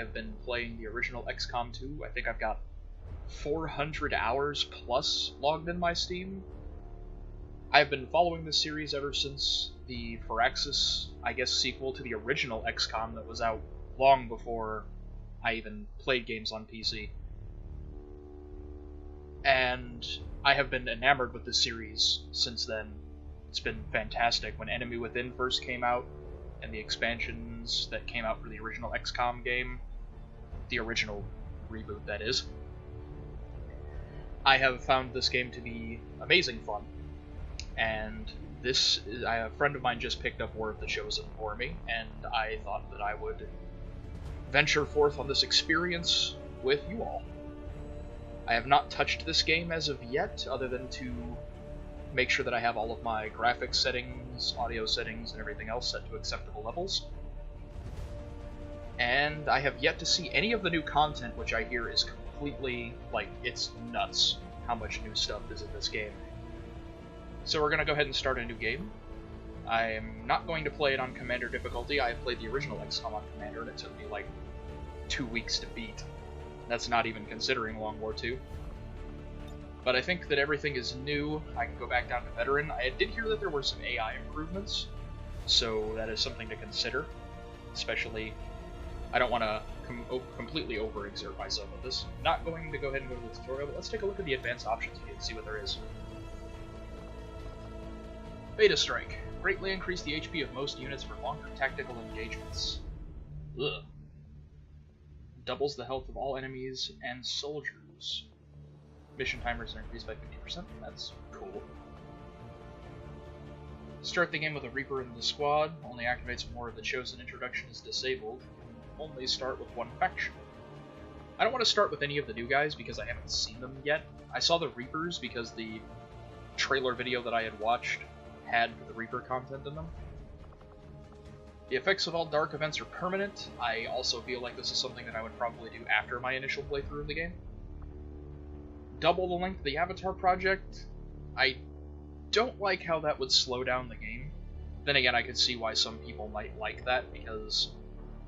I've been playing the original XCOM 2. I think I've got 400 hours plus logged in my Steam. I've been following this series ever since the Firaxis, I guess, sequel to the original XCOM that was out long before I even played games on PC. And I have been enamored with this series since then. It's been fantastic. When Enemy Within first came out, and the expansions that came out for the original XCOM game, the original reboot, that is, I have found this game to be amazing fun. And a friend of mine just picked up War of the Chosen for me, and I thought that I would venture forth on this experience with you all. I have not touched this game as of yet, other than to make sure that I have all of my graphics settings, audio settings, and everything else set to acceptable levels. And I have yet to see any of the new content, which I hear is completely, it's nuts how much new stuff is in this game. So we're going to go ahead and start a new game. I'm not going to play it on Commander difficulty. I played the original XCOM on Commander, and it took me 2 weeks to beat. That's not even considering Long War II. But I think that everything is new. I can go back down to Veteran. I did hear that there were some AI improvements, so that is something to consider. Especially, I don't want to completely overexert myself with this. Not going to go ahead and go to the tutorial, but let's take a look at the advanced options and see what there is. Beta Strike. Greatly increase the HP of most units for longer tactical engagements. Ugh. Doubles the health of all enemies and soldiers. Mission timers are increased by 50%. That's cool. Start the game with a Reaper in the squad. Only activates when War of the Chosen introduction is disabled. Only start with one faction. I don't want to start with any of the new guys because I haven't seen them yet. I saw the Reapers because the trailer video that I had watched had the Reaper content in them. The effects of all dark events are permanent. I also feel like this is something that I would probably do after my initial playthrough of the game. Double the length of the Avatar project. I don't like how that would slow down the game. Then again, I could see why some people might like that, because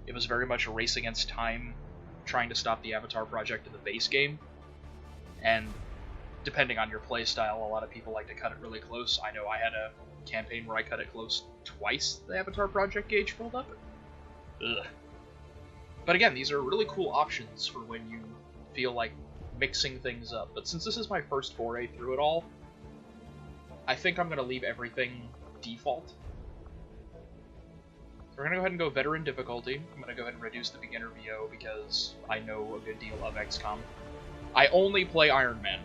it was very much a race against time trying to stop the Avatar project in the base game. And depending on your playstyle, a lot of people like to cut it really close. I know I had a campaign where I cut it close twice the Avatar project gauge filled up. Ugh. But again, these are really cool options for when you feel like mixing things up. But since this is my first foray through it all, I think I'm going to leave everything default. We're going to go ahead and go Veteran difficulty. I'm going to go ahead and reduce the beginner VO because I know a good deal of XCOM. I only play Iron Man,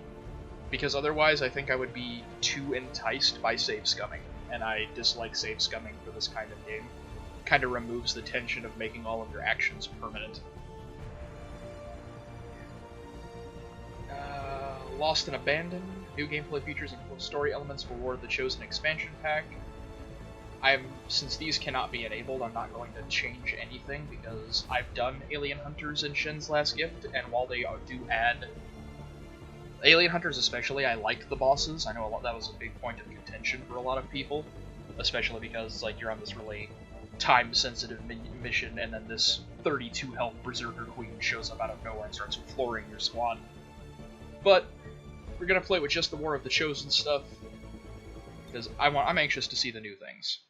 because otherwise I think I would be too enticed by save scumming, and I dislike save scumming for this kind of game. Kind of removes the tension of making all of your actions permanent. Lost and Abandoned. New gameplay features include story elements for War of the Chosen expansion pack. Since these cannot be enabled, I'm not going to change anything, because I've done Alien Hunters and Shen's Last Gift, and while they do add Alien Hunters especially, I liked the bosses. I know that was a big point of contention for a lot of people, especially because you're on this really time-sensitive mission, and then this 32 health Berserker Queen shows up out of nowhere and starts flooring your squad. But we're gonna play with just the War of the Chosen stuff, because I'm anxious to see the new things.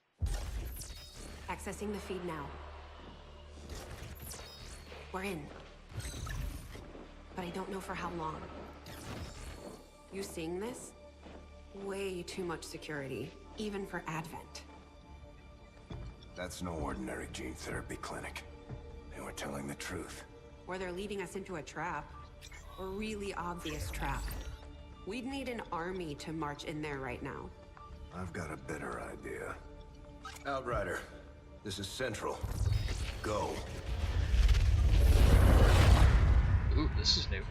Accessing the feed now. We're in, but I don't know for how long. You seeing this? Way too much security, even for Advent. That's no ordinary gene therapy clinic. They were telling the truth. Or they're leading us into a trap. A really obvious trap. We'd need an army to march in there right now. I've got a better idea. Outrider, this is Central. Go. Ooh, this is new.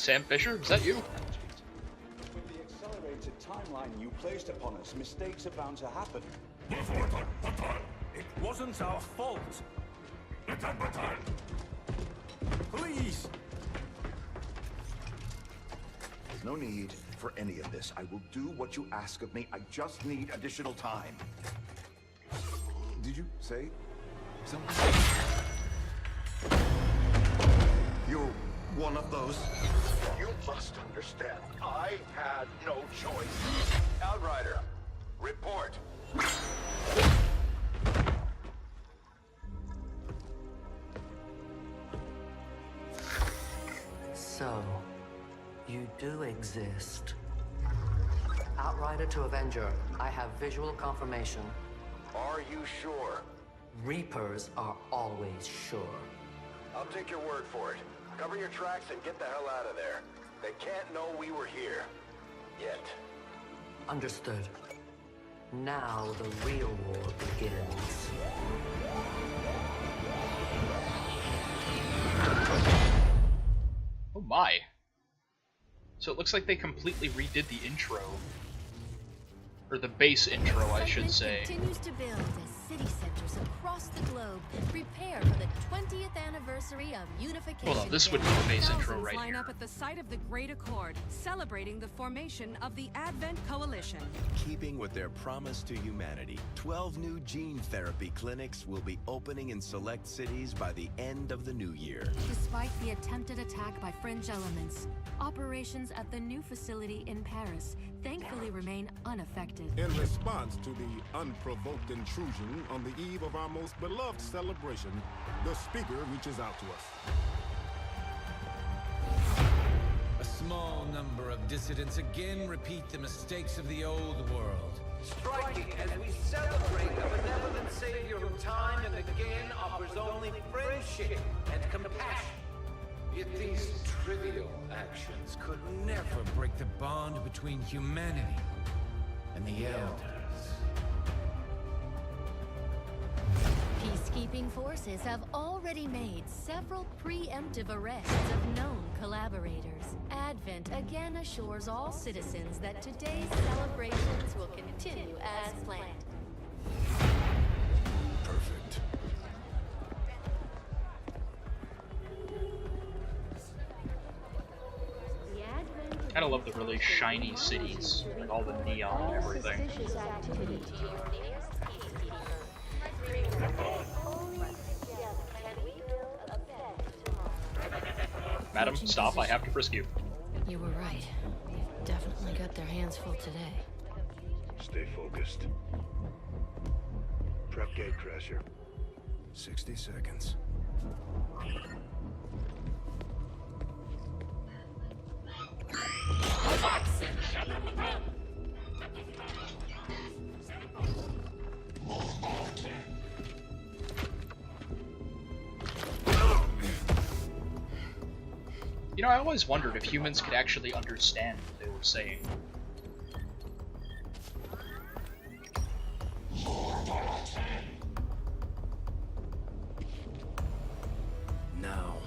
Sam Fisher, is that you? With the accelerated timeline you placed upon us, mistakes are bound to happen. It wasn't our fault. Please! There's no need for any of this. I will do what you ask of me. I just need additional time. Did you say something? You're one of those? You must understand. I had no choice. Outrider, report. So, you do exist. Outrider to Avenger, I have visual confirmation. Are you sure? Reapers are always sure. I'll take your word for it. Cover your tracks and get the hell out of there. They can't know we were here. Yet. Understood. Now the real war begins. Oh my. So it looks like they completely redid the intro. Or the base intro, I should say. Continues to build as city centers across the globe prepare for the 20th anniversary of unification. Hold on, this would be the base intro Thousands right line here. up at the site of the Great Accord, celebrating the formation of the Advent Coalition. Keeping with their promise to humanity, 12 new gene therapy clinics will be opening in select cities by the end of the new year. Despite the attempted attack by fringe elements, operations at the new facility in Paris thankfully remain unaffected. In response to the unprovoked intrusion on the eve of our most beloved celebration, the speaker reaches out to us. A small number of dissidents again repeat the mistakes of the old world. Striking as we celebrate a benevolent savior who time and again offers only friendship and compassion. Yet these trivial actions could never break the bond between humanity and the Elders. Peacekeeping forces have already made several preemptive arrests of known collaborators. Advent again assures all citizens that today's celebrations will continue as planned. Perfect. Kind of love the really shiny cities, with all the neon and everything. Madam, stop, I have to frisk you. You were right. They've definitely got their hands full today. Stay focused. Prep gate crasher. 60 seconds. You know, I always wondered if humans could actually understand what they were saying. Now.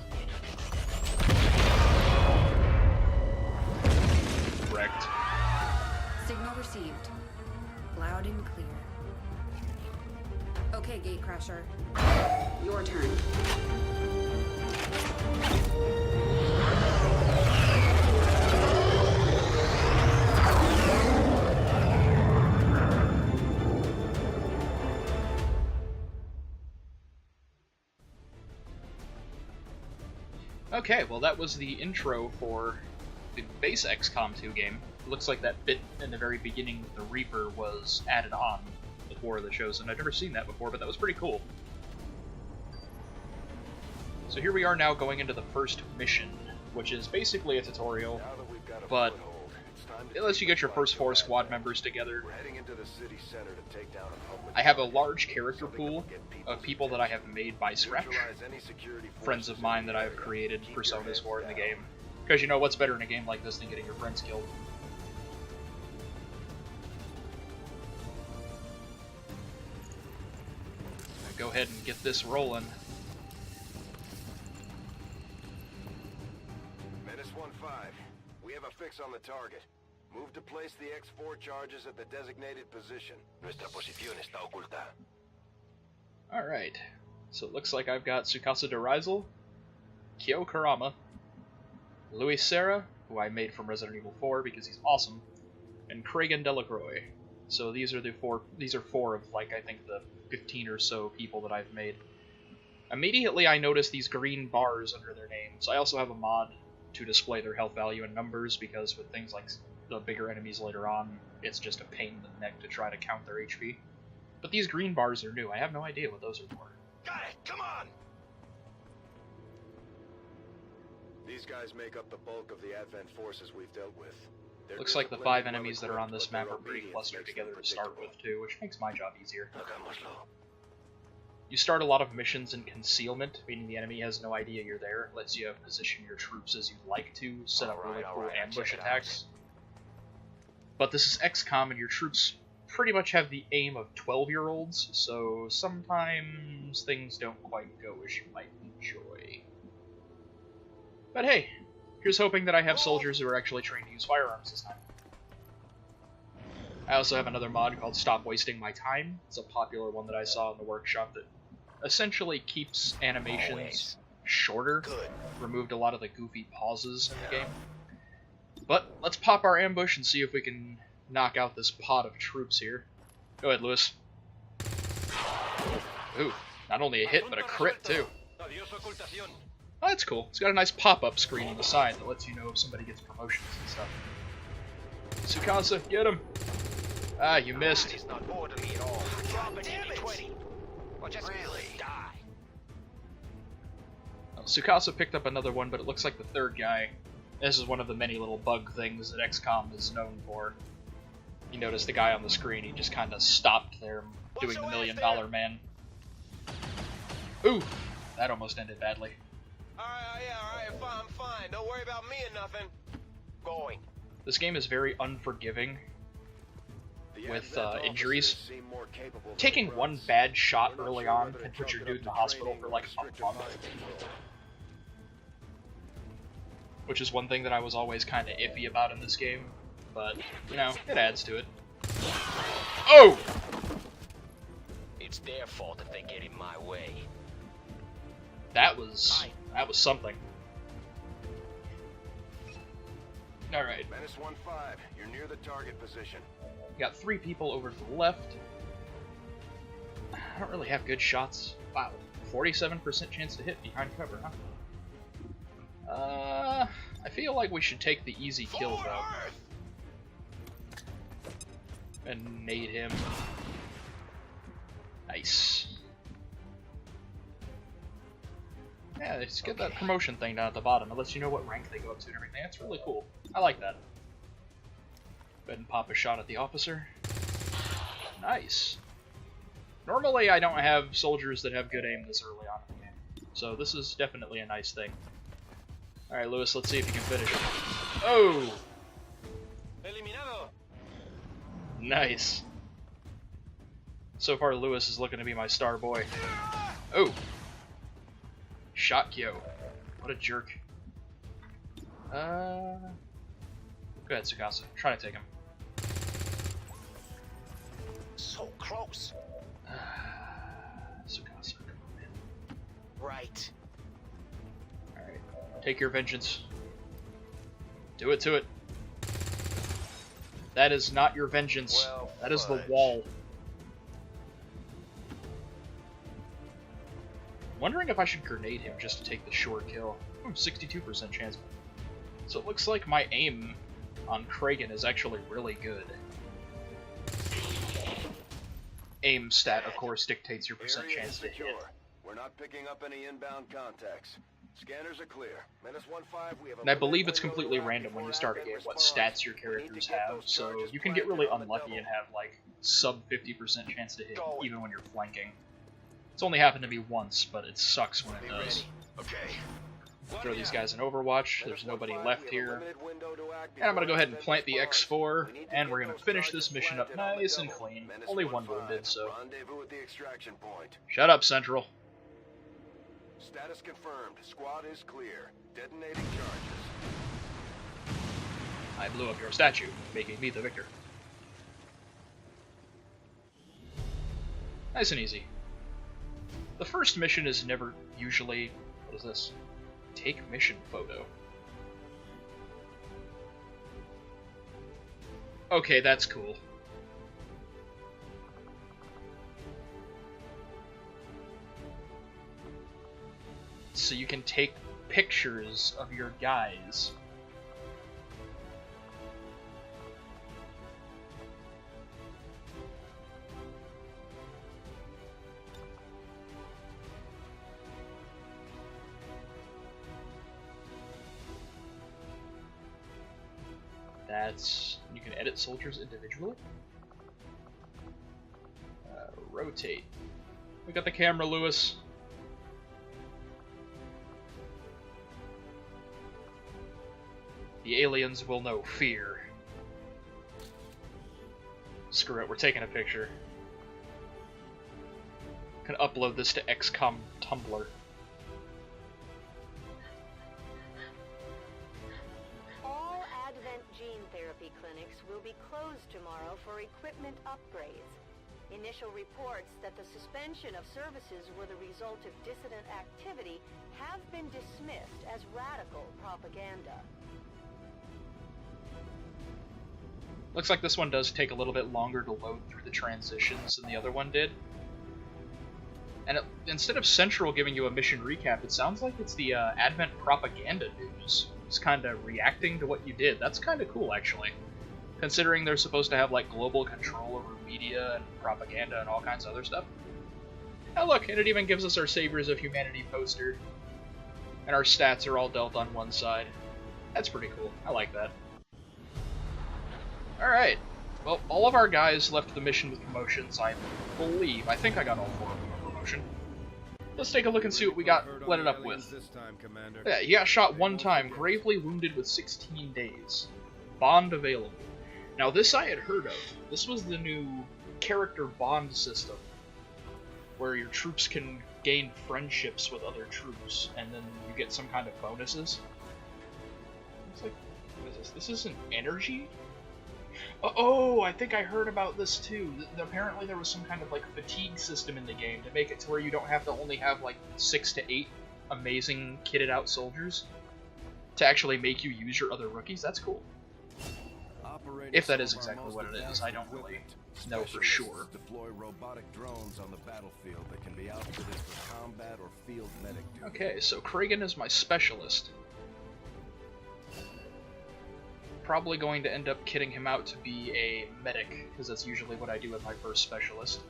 Correct. Signal received. Loud and clear. Okay, Gatecrasher. Your turn. Okay, well that was the intro for the base XCOM 2 game. It looks like that bit in the very beginning with the Reaper was added on with War of the Chosen. I'd never seen that before, but that was pretty cool. So here we are now going into the first mission, which is basically a tutorial, but it lets you get your first 4 squad members together. I have a large character pool of people that I have made by scratch, friends of mine that I have created personas for in the game. Because you know what's better in a game like this than getting your friends killed. Now go ahead and get this rolling. -1-5. on the target. Move to place the X4 charges at the designated position. Nuestra posición está oculta. Alright. So it looks like I've got Tsukasa de Rizel, Kyo Karama, Louis Serra, who I made from Resident Evil 4 because he's awesome, and Kragan Delacroix. So these are four of, like, I think the 15 or so people that I've made. Immediately I noticed these green bars under their names. I also have a mod to display their health value in numbers, because with things like the bigger enemies later on, it's just a pain in the neck to try to count their HP. But these green bars are new. I have no idea what those are for. Got it! Come on! These guys make up the bulk of the Advent forces we've dealt with. Looks like the 5 enemies that are on this map are pretty clustered together to start with, too, which makes my job easier. You start a lot of missions in concealment, meaning the enemy has no idea you're there. It lets you position your troops as you'd like to, set up really cool ambush attacks. But this is XCOM, and your troops pretty much have the aim of 12-year-olds, so sometimes things don't quite go as you might enjoy. But hey, here's hoping that I have soldiers who are actually trained to use firearms this time. I also have another mod called Stop Wasting My Time. It's a popular one that I saw in the workshop that essentially keeps animations shorter, removed a lot of the goofy pauses in the game. But let's pop our ambush and see if we can knock out this pod of troops here. Go ahead, Lewis. Ooh, not only a hit, but a crit, too. Oh, that's cool. It's got a nice pop-up screen on the side that lets you know if somebody gets promotions and stuff. Tsukasa, get him! Ah, you missed. It's not orderly at all. Drop it in 20. Or just really die. Well, Tsukasa picked up another one, but it looks like the third guy. This is one of the many little bug things that XCOM is known for. You notice the guy on the screen, he just kind of stopped there doing the $1 Million Man. Ooh, that almost ended badly. Alright, I'm fine. Don't worry about me or nothing. Going. This game is very unforgiving with injuries. Taking one bad shot early on can put your dude in the hospital for like a month. Which is one thing that I was always kind of iffy about in this game, but, you know, it adds to it. Oh! It's their fault if they get in my way. That was something. Alright. Menace 1-5, you're near the target position. Got 3 people over to the left. I don't really have good shots. Wow, 47% chance to hit behind cover, huh? I feel like we should take the easy kill, though. And nade him. Nice. Yeah, let's get that promotion thing down at the bottom. It lets you know what rank they go up to and everything. That's really cool. I like that. Go ahead and pop a shot at the officer. Nice. Normally, I don't have soldiers that have good aim this early on in the game. So this is definitely a nice thing. Alright, Lewis, let's see if you can finish it. Oh! Nice. So far, Lewis is looking to be my star boy. Oh! Shot Kyo. What a jerk. Go ahead, Tsukasa. Try to take him. So close. Tsukasa, come on, man. Right. Alright. Take your vengeance. Do it to it. That is not your vengeance. Well, that is the wall. Wondering if I should grenade him just to take the short kill. 62% chance. So it looks like my aim on Kragan is actually really good. Aim stat, of course, dictates your percent chance to hit. We're not picking up any inbound contacts. Scanners are clear. Menace 1-5, we have a... And I believe it's completely random when you start a game what stats your characters have, so you can get really unlucky and have like sub 50% chance to hit even when you're flanking. It's only happened to me once, but it sucks when it does. Okay. Throw these guys in Overwatch, there's nobody left here. And I'm gonna go ahead and plant the X4, and we're gonna finish this mission up nice and clean. Only one wounded, so... Shut up, Central. Status confirmed. Squad is clear. Detonating charges. I blew up your statue, making me the victor. Nice and easy. The first mission is never usually... What is this? Take mission photo. Okay, that's cool. So you can take pictures of your guys. You can edit soldiers individually. Rotate. We got the camera, Lewis. The aliens will know fear. Screw it, we're taking a picture. Can upload this to XCOM Tumblr. All Advent gene therapy clinics will be closed tomorrow for equipment upgrades. Initial reports that the suspension of services were the result of dissident activity have been dismissed as radical propaganda. Looks like this one does take a little bit longer to load through the transitions than the other one did. And instead of Central giving you a mission recap, it sounds like it's the Advent propaganda news. It's kind of reacting to what you did. That's kind of cool, actually. Considering they're supposed to have like global control over media and propaganda and all kinds of other stuff. Oh look, and it even gives us our Saviors of Humanity poster. And our stats are all dealt on one side. That's pretty cool. I like that. Alright, well, all of our guys left the mission with promotions, I believe. I think I got all 4 of them a promotion. Let's take a look and see what we got let it up with. Yeah, he got shot 1 time, gravely wounded with 16 days. Bond available. Now this I had heard of. This was the new character bond system, where your troops can gain friendships with other troops, and then you get some kind of bonuses. It's like, what is this? This isn't energy? Oh, I think I heard about this too. Apparently there was some kind of like fatigue system in the game to make it to where you don't have to only have like 6 to 8 amazing kitted out soldiers to actually make you use your other rookies. That's cool. If that is exactly what it is, I don't really know for sure. Deploy robotic drones on the battlefield that can be outfitted for combat or field medic duty. Okay, so Kragan is my specialist. Probably going to end up kitting him out to be a medic, because that's usually what I do with my first specialist.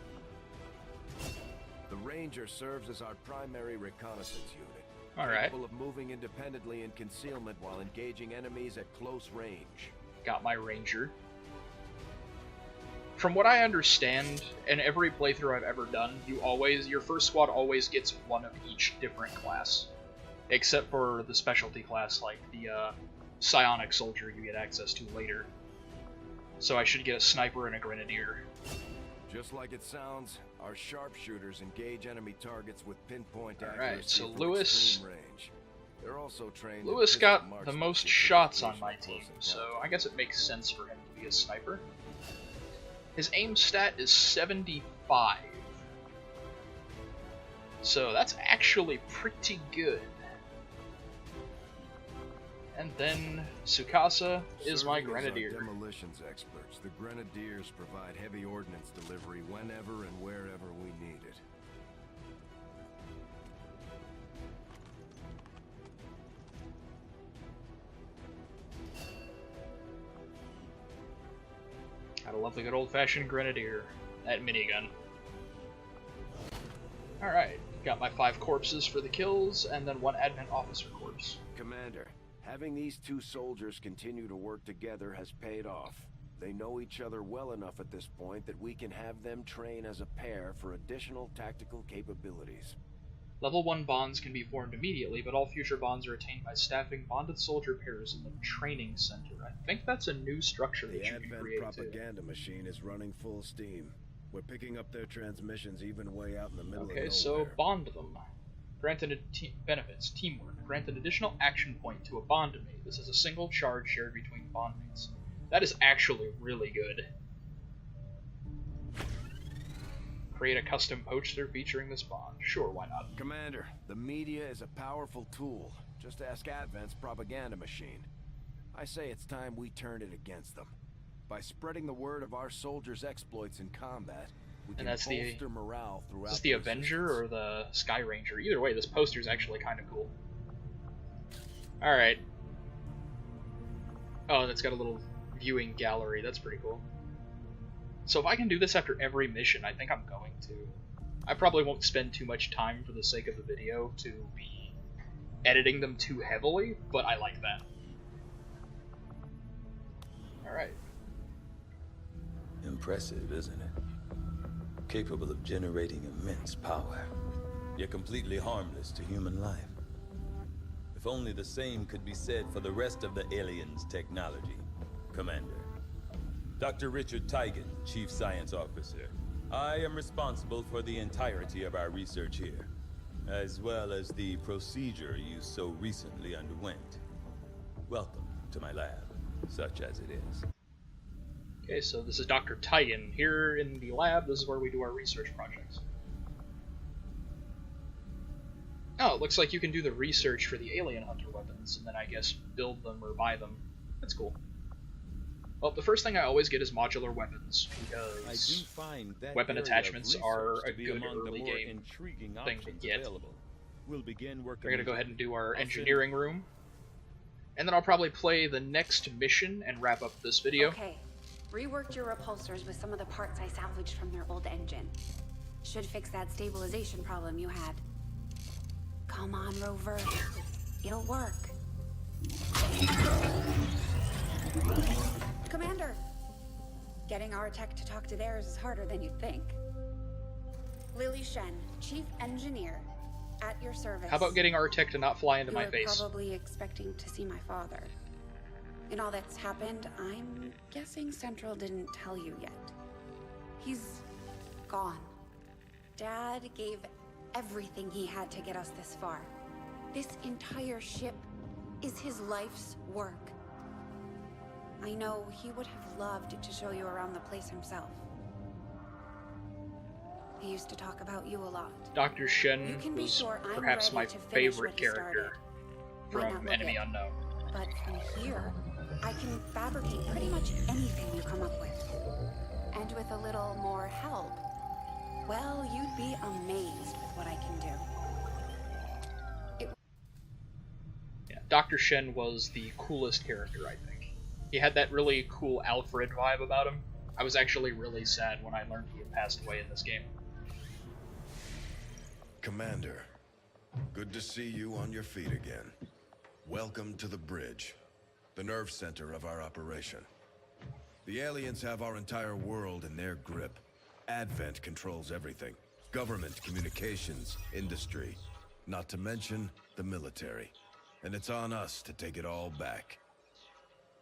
The Ranger serves as our primary reconnaissance unit. Alright. Capable of moving independently in concealment while engaging enemies at close range. Got my Ranger. From what I understand, in every playthrough I've ever done, your first squad always gets one of each different class. Except for the specialty class, like the, psionic soldier you get access to later. So I should get a sniper and a grenadier. Just like it sounds, our sharpshooters engage enemy targets with pinpoint accuracy. Alright, so from Lewis... extreme range. They're also trained Lewis in got marksmanship the most and shots on my close team, so encounter. I guess it makes sense for him to be a sniper. His aim stat is 75. So that's actually pretty good. And then Tsukasa is my Grenadier. Demolitions experts, the Grenadiers provide heavy ordnance delivery whenever and wherever we need it. Gotta love the good old-fashioned Grenadier. That minigun. Alright, got my 5 corpses for the kills, and then 1 Advent officer corpse. Commander, having these 2 soldiers continue to work together has paid off. They know each other well enough at this point that we can have them train as a pair for additional tactical capabilities. Level 1 bonds can be formed immediately, but all future bonds are attained by staffing bonded soldier pairs in the training center. I think that's a new structure that you can create too. The Advent propaganda machine is running full steam. We're picking up their transmissions even way out in the middle of nowhere. Okay, so bond them. Granted benefits. Teamwork. Grant an additional action point to a bondmate. This is a single charge shared between bondmates. That is actually really good. Create a custom poster featuring this bond. Sure, why not? Commander, the media is a powerful tool. Just ask Advent's propaganda machine. I say it's time we turn it against them. By spreading the word of our soldiers' exploits in combat, we can bolster morale throughout. Is this the Avenger or the Sky Ranger? Either way, this poster's actually kind of cool. Alright. Oh, and it's got a little viewing gallery. That's pretty cool. So if I can do this after every mission, I think I'm going to. I probably won't spend too much time for the sake of the video to be editing them too heavily, but I like that. Alright. Impressive, isn't it? Capable of generating immense power, yet completely harmless to human life. If only the same could be said for the rest of the aliens' technology. Commander. Dr. Richard Tigan, Chief Science Officer. I am responsible for the entirety of our research here, as well as the procedure you so recently underwent. Welcome to my lab, such as it is. Okay, so this is Dr. Tigan. Here in the lab, this is where we do our research projects. Oh, it looks like you can do the research for the alien hunter weapons, and then I guess build them or buy them. That's cool. Well, the first thing I always get is modular weapons, because weapon attachments are a good early game thing to get. We're going to go ahead and do our engineering room, and then I'll probably play the next mission and wrap up this video. Okay, reworked your repulsors with some of the parts I salvaged from their old engine. Should fix that stabilization problem you had. Come on, Rover. It'll work. Commander! Getting our tech to talk to theirs is harder than you'd think. Lily Shen, Chief Engineer, at your service. How about getting our tech to not fly into my face? face? You were probably expecting to see my father. In all that's happened, I'm guessing Central didn't tell you yet. He's gone. Dad gave everything he had to get us this far. This entire ship is his life's work. I know he would have loved to show you around the place himself. He used to talk about you a lot. Dr. Shen was perhaps my favorite character from Enemy Unknown. But from here, I can fabricate pretty much anything you come up with. And with a little more help, well, you'd be amazed with what I can do. Yeah, Dr. Shen was the coolest character, I think. He had that really cool Alfred vibe about him. I was actually really sad when I learned he had passed away in this game. Commander, good to see you on your feet again. Welcome to the bridge, the nerve center of our operation. The aliens have our entire world in their grip. Advent controls everything. Government, communications, industry. Not to mention the military. And it's on us to take it all back.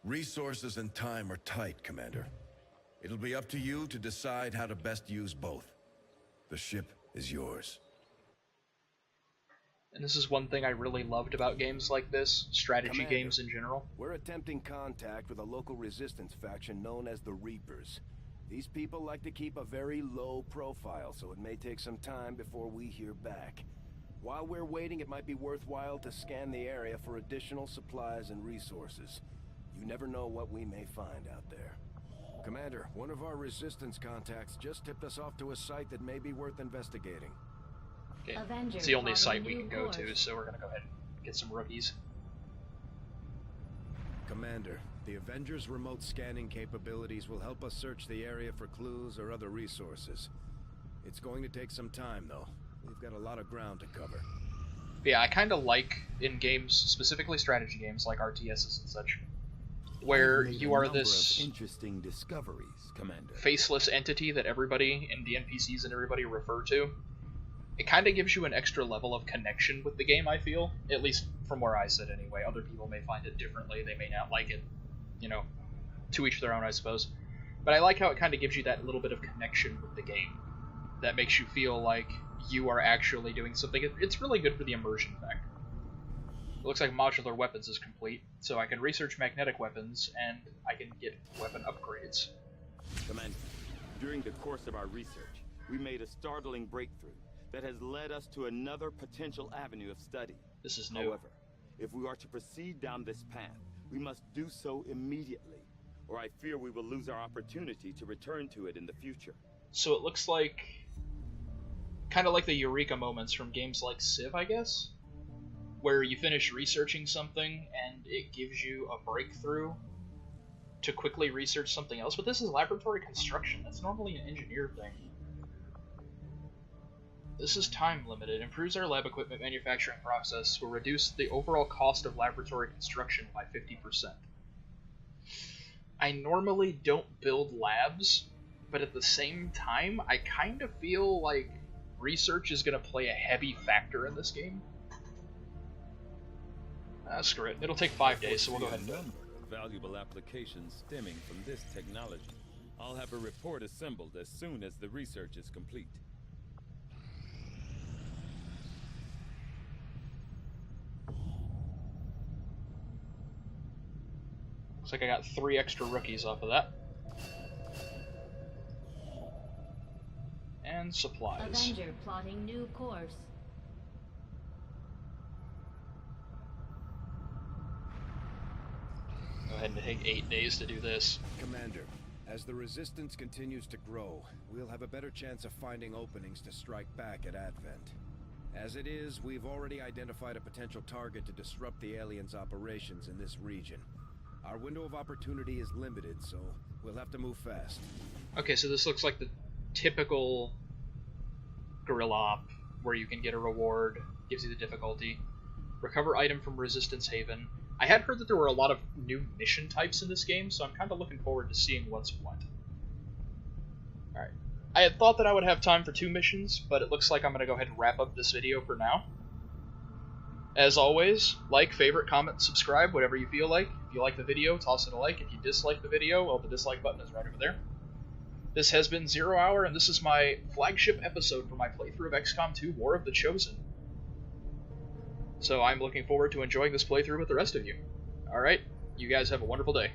Resources and time are tight, Commander. It'll be up to you to decide how to best use both. The ship is yours. And this is one thing I really loved about games like this, strategy Commander, games in general. We're attempting contact with a local resistance faction known as the Reapers. These people like to keep a very low profile, so it may take some time before we hear back. While we're waiting, it might be worthwhile to scan the area for additional supplies and resources. You never know what we may find out there. Commander, one of our resistance contacts just tipped us off to a site that may be worth investigating. Okay. It's the only site we can go to, so we're gonna go ahead and get some rookies. Commander, the Avengers' remote scanning capabilities will help us search the area for clues or other resources. It's going to take some time, though. We've got a lot of ground to cover. Yeah, I kind of like in games, specifically strategy games like RTSs and such, where you are this interesting discoveries, Commander. Faceless entity that everybody and the NPCs and everybody refer to. It kind of gives you an extra level of connection with the game, I feel. At least from where I sit anyway. Other people may find it differently, they may not like it. You know, to each their own, I suppose. But I like how it kind of gives you that little bit of connection with the game. That makes you feel like you are actually doing something. It's really good for the immersion factor. It looks like modular weapons is complete, so I can research magnetic weapons, and I can get weapon upgrades. Commander, during the course of our research, we made a startling breakthrough that has led us to another potential avenue of study. This is new. However, if we are to proceed down this path, we must do so immediately, or I fear we will lose our opportunity to return to it in the future. So it looks like... kind of like the Eureka moments from games like Civ, I guess? Where you finish researching something, and it gives you a breakthrough to quickly research something else. But this is laboratory construction. That's normally an engineer thing. This is time limited. Improves our lab equipment manufacturing process. Will reduce the overall cost of laboratory construction by 50%. I normally don't build labs, but at the same time, I kind of feel like research is going to play a heavy factor in this game. Screw it. It'll take 5 days, so we'll go ahead and do it. Valuable applications stemming from this technology. I'll have a report assembled as soon as the research is complete. Looks like I got 3 extra rookies off of that. And supplies. Avenger plotting new course. Go ahead and take 8 days to do this. Commander, as the Resistance continues to grow, we'll have a better chance of finding openings to strike back at Advent. As it is, we've already identified a potential target to disrupt the aliens' operations in this region. Our window of opportunity is limited, so we'll have to move fast. Okay, so this looks like the typical guerrilla op, where you can get a reward, gives you the difficulty. Recover item from Resistance Haven. I had heard that there were a lot of new mission types in this game, so I'm kind of looking forward to seeing what's what. Alright. I had thought that I would have time for 2 missions, but it looks like I'm going to go ahead and wrap up this video for now. As always, like, favorite, comment, subscribe, whatever you feel like. If you like the video, toss it a like. If you dislike the video, well, the dislike button is right over there. This has been 0 Hour, and this is my flagship episode for my playthrough of XCOM 2 War of the Chosen. So I'm looking forward to enjoying this playthrough with the rest of you. Alright, you guys have a wonderful day.